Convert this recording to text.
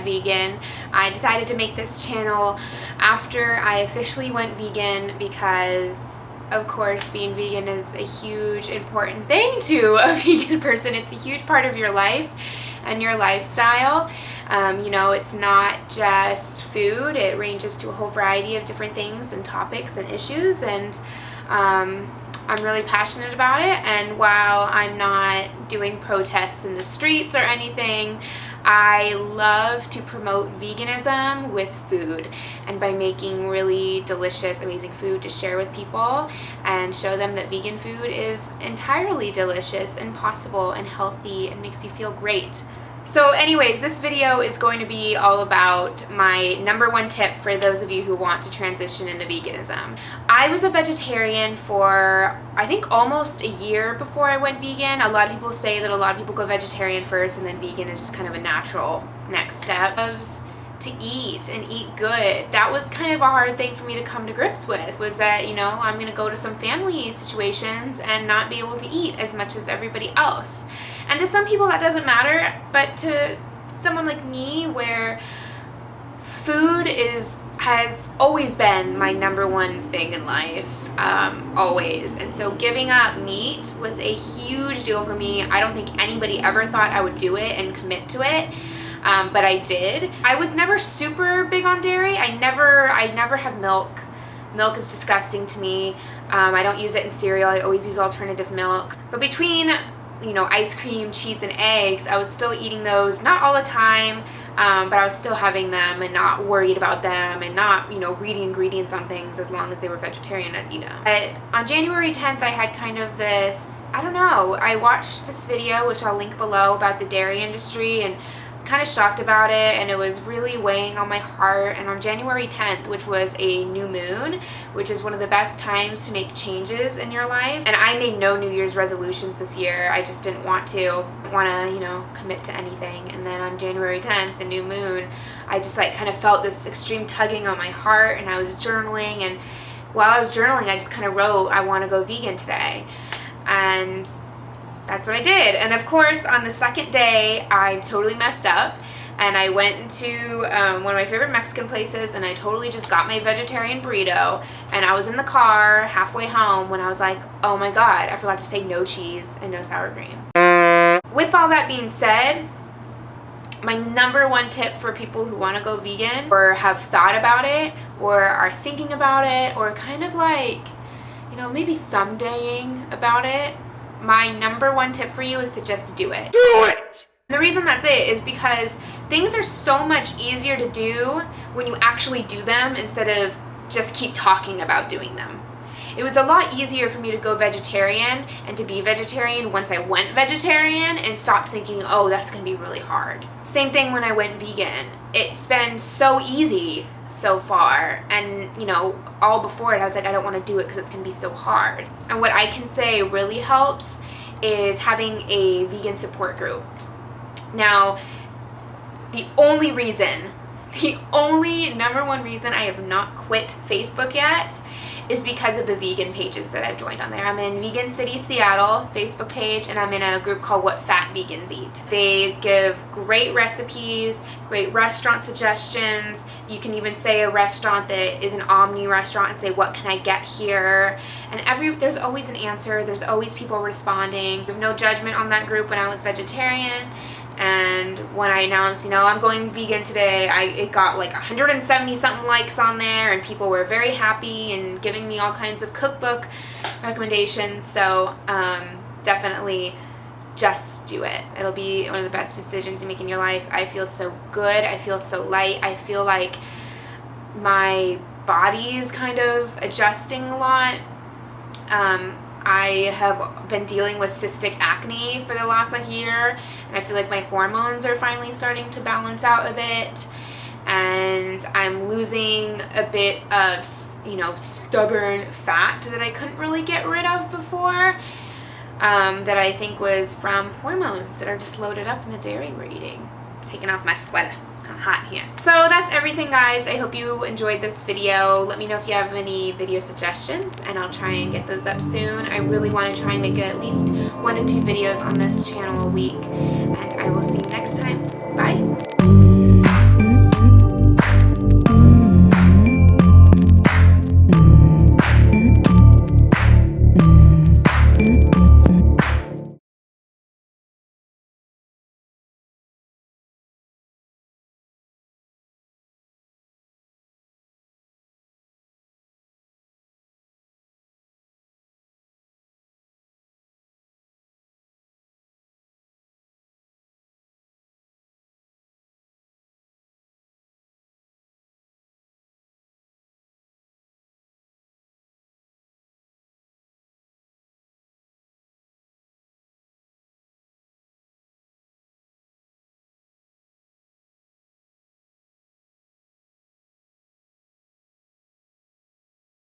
BadVegan. I decided to make this channel after I officially went vegan because, of course, being vegan is a huge important thing to a vegan person. It's a huge part of your life and your lifestyle. You know, it's not just food. It ranges to a whole variety of different things and topics and issues, and I'm really passionate about it. And while I'm not doing protests in the streets or anything, I love to promote veganism with food, and by making really delicious, amazing food to share with people and show them that vegan food is entirely delicious and possible and healthy and makes you feel great. So anyways, this video is going to be all about my number one tip for those of you who want to transition into veganism. I was a vegetarian for, I think, almost a year before I went vegan. A lot of people say that a lot of people go vegetarian first and then vegan is just kind of a natural next step. To eat and eat good. That was kind of a hard thing for me to come to grips with, was that, you know, I'm going to go to some family situations and not be able to eat as much as everybody else. And to some people that doesn't matter, but to someone like me, where food has always been my number one thing in life, always. And so giving up meat was a huge deal for me. I don't think anybody ever thought I would do it and commit to it. But I did. I was never super big on dairy. I never have milk. Milk is disgusting to me. I don't use it in cereal. I always use alternative milk. But between, you know, ice cream, cheese, and eggs, I was still eating those, not all the time, but I was still having them and not worried about them and not, you know, reading ingredients on things. As long as they were vegetarian, I'd eat them. But on January 10th, I had kind of this, I don't know, I watched this video, which I'll link below, about the dairy industry, and I was kind of shocked about it, and it was really weighing on my heart. And on January 10th, which was a new moon, which is one of the best times to make changes in your life, and I made no New Year's resolutions this year. I just didn't want to, you know, commit to anything. And then on January 10th, the new moon, I just like kind of felt this extreme tugging on my heart, and I was journaling, and while I was journaling, I just kind of wrote, I want to go vegan today. And that's what I did. And of course, on the second day, I totally messed up, and I went to one of my favorite Mexican places, and I totally just got my vegetarian burrito, and I was in the car halfway home when I was like, oh my god, I forgot to say no cheese and no sour cream. With all that being said, my number one tip for people who want to go vegan, or have thought about it, or are thinking about it, or kind of like, you know, maybe somedaying about it, my number one tip for you is to just do it. Do it! The reason that's it is because things are so much easier to do when you actually do them instead of just keep talking about doing them. It was a lot easier for me to go vegetarian and to be vegetarian once I went vegetarian and stopped thinking, oh, that's gonna be really hard. Same thing when I went vegan. It's been so easy so far, and you know, all before it I was like, I don't want to do it because it's gonna be so hard. And what I can say really helps is having a vegan support group. Now, the only number one reason I have not quit Facebook yet is because of the vegan pages that I've joined on there. I'm in Vegan City Seattle Facebook page, and I'm in a group called What Fat Vegans Eat. They give great recipes, great restaurant suggestions. You can even say a restaurant that is an omni restaurant and say, what can I get here? And there's always an answer. There's always people responding. There's no judgment on that group. When I was vegetarian, and when I announced, you know, I'm going vegan today, it got like 170 something likes on there, and people were very happy and giving me all kinds of cookbook recommendations. So definitely just do it. It'll be one of the best decisions you make in your life. I feel so good. I feel so light. I feel like my body's kind of adjusting a lot. I have been dealing with cystic acne for the last year, and I feel like my hormones are finally starting to balance out a bit, and I'm losing a bit of, you know, stubborn fat that I couldn't really get rid of before, that I think was from hormones that are just loaded up in the dairy we're eating. Taking off my sweater. Kind of hot here. So that's everything, guys. I hope you enjoyed this video. Let me know if you have any video suggestions, and I'll try and get those up soon. I really want to try and make at least 1 to 2 videos on this channel a week, and I will see you next time. Bye.